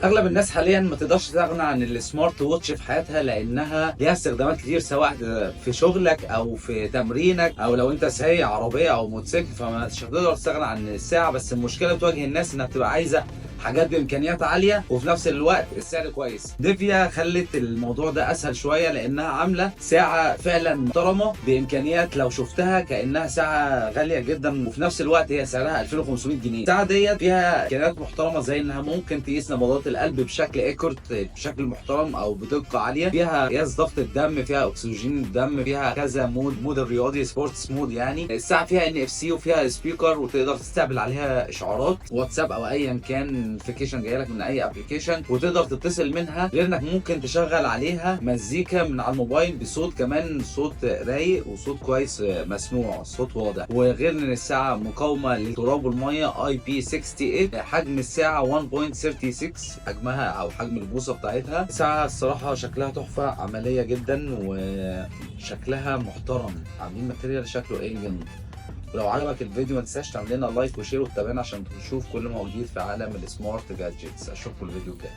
اغلب الناس حاليا ما تقدرش تستغنى عن السمارت ووتش في حياتها، لانها ليها استخدامات كتير سواء في شغلك او في تمرينك او لو انت سايق عربيه او موتوسيكل، فمش هتقدر تستغنى عن الساعه. بس المشكله بتواجه الناس انها بتبقى عايزه حاجات بامكانيات عاليه وفي نفس الوقت السعر كويس. ديفيا خلت الموضوع ده اسهل شويه، لانها عامله ساعه فعلا محترمه بامكانيات لو شفتها كانها ساعه غاليه جدا، وفي نفس الوقت هي سعرها 2500 جنيه. الساعه ديت فيها امكانيات محترمه زي انها ممكن تقيس نبضات القلب بشكل ايكورت بشكل محترم او بدقه عاليه، فيها قياس ضغط الدم، فيها اكسجين الدم، فيها كذا مود الرياضي سبورتس مود. يعني الساعه فيها NFC وفيها سبيكر، وتقدر تستقبل عليها اشعارات واتساب او ايا كان نوتيفيكيشن جايه لك من اي ابلكيشن، وتقدر تتصل منها. غير انك ممكن تشغل عليها مزيكا من على الموبايل بصوت كمان، صوت رايق وصوت كويس مسموع، صوت واضح. وغير ان الساعه مقاومه للتراب والميه IP68. حجم الساعه 1.36 حجمها او حجم البوصه بتاعتها. الساعه الصراحه شكلها تحفه، عمليه جدا وشكلها محترم، عاملين ماتيريال شكله الين. ولو عجبك الفيديو ما تنساش تعمل لنا لايك وشير وتتابعنا عشان تشوف كل ما هو جديد في عالم السمارت جادجتس. اشوفكم الفيديو الجاي.